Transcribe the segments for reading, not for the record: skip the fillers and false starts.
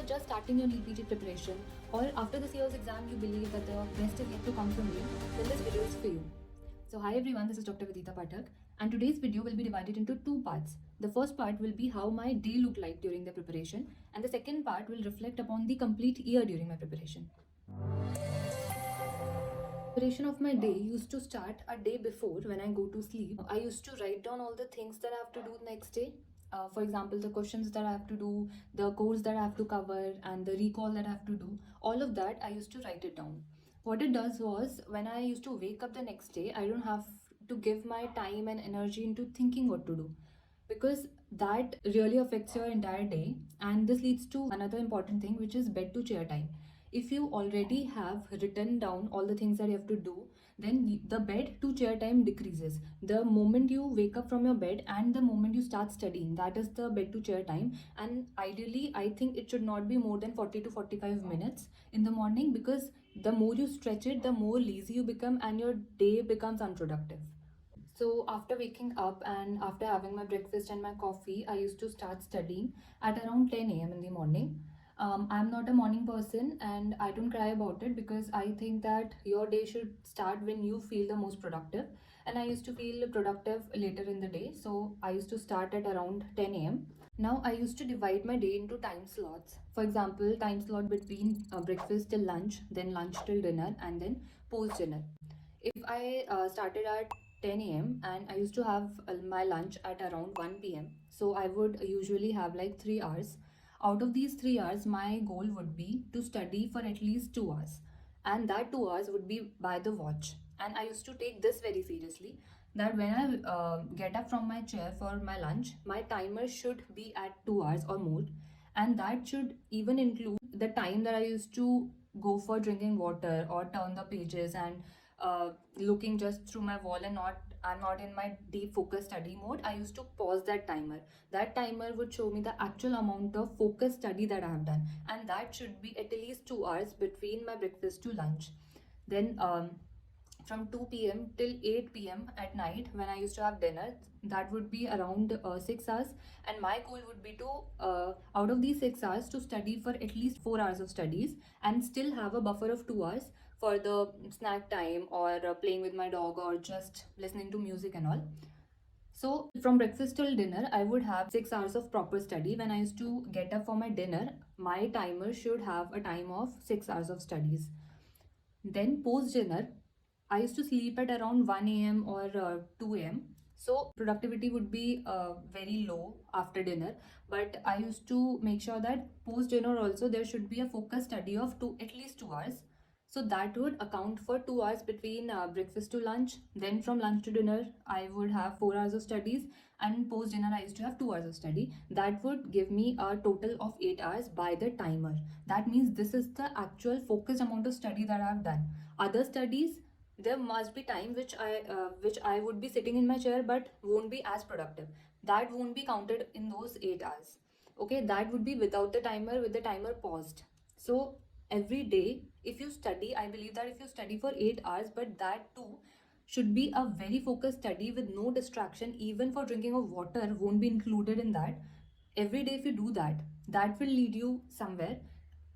are just starting your NEET PG preparation, or after this year's exam you believe that the best is yet to come from you, then this video is for you. So hi everyone, this is Dr. Vidita Pathak, and today's video will be divided into two parts. The first part will be how my day looked like during the preparation, and the second part will reflect upon the complete year during my preparation. Preparation of my day used to start a day before. When I go to sleep, I used to write down all the things that I have to do next day. For example, the questions that I have to do, the course that I have to cover, and the recall that I have to do, all of that I used to write it down. What it does was, when I used to wake up the next day, I don't have to give my time and energy into thinking what to do, because that really affects your entire day. And this leads to another important thing, which is bed to chair time. If you already have written down all the things that you have to do, then the bed to chair time decreases. The moment you wake up from your bed and the moment you start studying, that is the bed to chair time. And ideally, I think it should not be more than 40 to 45 minutes in the morning, because the more you stretch it, the more lazy you become and your day becomes unproductive. So after waking up and after having my breakfast and my coffee, I used to start studying at around 10 a.m. in the morning. I'm not a morning person and I don't cry about it, because I think that your day should start when you feel the most productive. And I used to feel productive later in the day, so I used to start at around 10 a.m. Now I used to divide my day into time slots. For example, time slot between breakfast till lunch, then lunch till dinner, and then post dinner. If I started at 10 a.m. and I used to have my lunch at around 1 p.m. So I would usually have like 3 hours. Out of these 3 hours, my goal would be to study for at least 2 hours. And that 2 hours would be by the watch. And I used to take this very seriously, that when I get up from my chair for my lunch, my timer should be at 2 hours or more. And that should even include the time that I used to go for drinking water or turn the pages and looking just through my wall, and I'm not in my deep focus study mode. I used to pause that timer. That timer would show me the actual amount of focus study that I have done, and that should be at least 2 hours between my breakfast to lunch. Then from 2 p.m. till 8 p.m. at night, when I used to have dinner, that would be around 6 hours. And my goal would be to, out of these 6 hours, to study for at least 4 hours of studies and still have a buffer of 2 hours for the snack time or playing with my dog or just listening to music and all. So from breakfast till dinner, I would have 6 hours of proper study. When I used to get up for my dinner, my timer should have a time of 6 hours of studies. Then post dinner, I used to sleep at around 1 a.m. or 2 a.m. So productivity would be very low after dinner. But I used to make sure that post dinner also there should be a focused study of at least 2 hours. So that would account for 2 hours between breakfast to lunch. Then from lunch to dinner, I would have 4 hours of studies. And post dinner, I used to have 2 hours of study. That would give me a total of 8 hours by the timer. That means this is the actual focused amount of study that I have done. Other studies, there must be time which I would be sitting in my chair but won't be as productive. That won't be counted in those 8 hours. Okay, that would be without the timer, with the timer paused. So every day, if you study, I believe that if you study for 8 hours, but that too should be a very focused study with no distraction, even for drinking of water won't be included in that. Every day if you do that, that will lead you somewhere.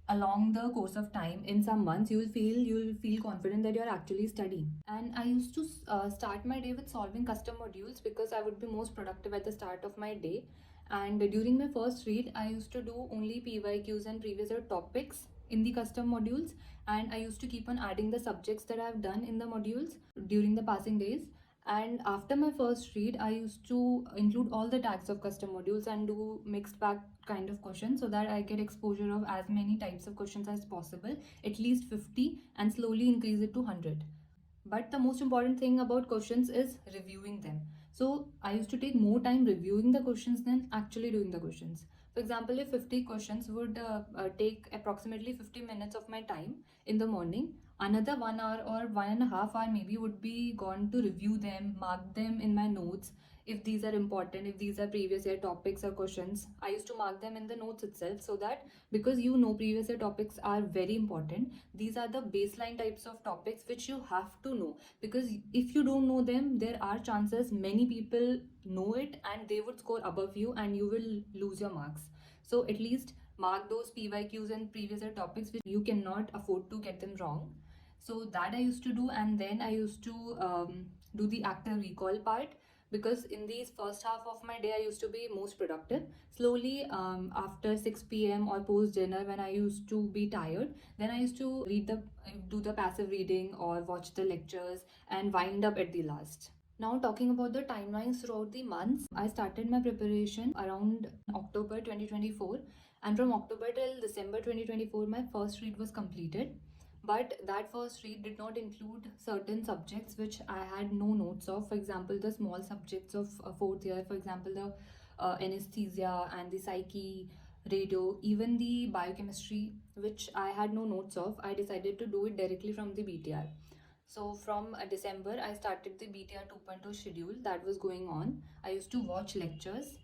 Along the course of time, in some months, you will feel confident that you're actually studying. And I used to start my day with solving custom modules, because I would be most productive at the start of my day. And during my first read, I used to do only PYQs and previous year topics in the custom modules, and I used to keep on adding the subjects that I've done in the modules during the passing days. And after my first read, I used to include all the tags of custom modules and do mixed bag kind of questions, so that I get exposure of as many types of questions as possible, at least 50, and slowly increase it to 100. But the most important thing about questions is reviewing them. So I used to take more time reviewing the questions than actually doing the questions. For example, if 50 questions would take approximately 50 minutes of my time in the morning, another 1 hour or 1.5 hours maybe would be gone to review them, mark them in my notes. If these are important, if these are previous year topics or questions, I used to mark them in the notes itself, so that, because previous year topics are very important. These are the baseline types of topics which you have to know, because if you don't know them, there are chances many people know it and they would score above you and you will lose your marks. So at least mark those PYQs and previous year topics which you cannot afford to get them wrong. So that I used to do, and then I used to do the active recall part, because in these first half of my day I used to be most productive. Slowly, after 6 p.m. or post dinner, when I used to be tired, then I used to do the passive reading or watch the lectures and wind up at the last. Now, talking about the timelines throughout the months, I started my preparation around October 2024, and from October till December 2024, my first read was completed. But that first read did not include certain subjects which I had no notes of. For example, the small subjects of fourth year, for example, the anesthesia and the psyche, radio, even the biochemistry, which I had no notes of. I decided to do it directly from the BTR. So from December, I started the BTR 2.0 schedule that was going on. I used to watch lectures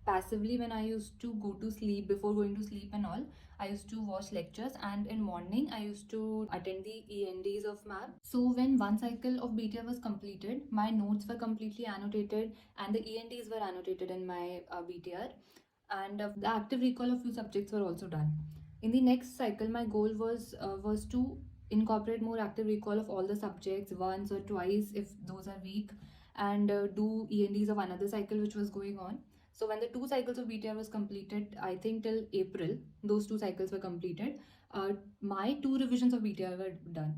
passively when I used to go to sleep, before going to sleep and all. I used to watch lectures, and in morning I used to attend the ENDs of MAP. So when one cycle of BTR was completed, my notes were completely annotated and the ENDs were annotated in my BTR, and the active recall of few subjects were also done. In the next cycle, my goal was to incorporate more active recall of all the subjects once or twice if those are weak, and do ENDs of another cycle which was going on. So when the two cycles of BTR was completed, I think till April, those two cycles were completed. My two revisions of BTR were done.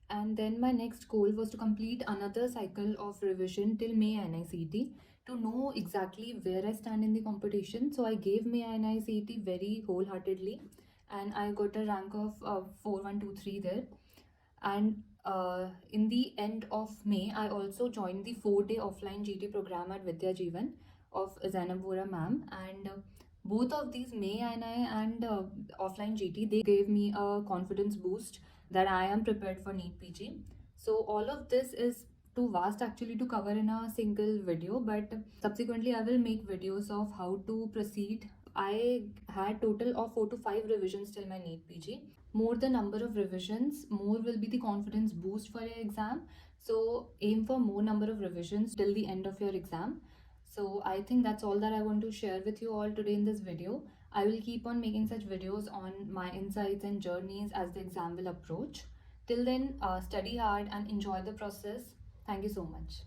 And then my next goal was to complete another cycle of revision till May NICT to know exactly where I stand in the competition. So I gave May NICT very wholeheartedly, and I got a rank of 4123 there. And in the end of May, I also joined the 4-day offline GT program at Vidya Jeevan of Zainab Vora ma'am. And both of these, May and offline GT, they gave me a confidence boost that I am prepared for NEET PG. So all of this is too vast actually to cover in a single video, but subsequently I will make videos of how to proceed. I had total of 4 to 5 revisions till my NEET PG. More the number of revisions, more will be the confidence boost for your exam. So aim for more number of revisions till the end of your exam. So I think that's all that I want to share with you all today in this video. I will keep on making such videos on my insights and journeys as the exam will approach. Till then, study hard and enjoy the process. Thank you so much.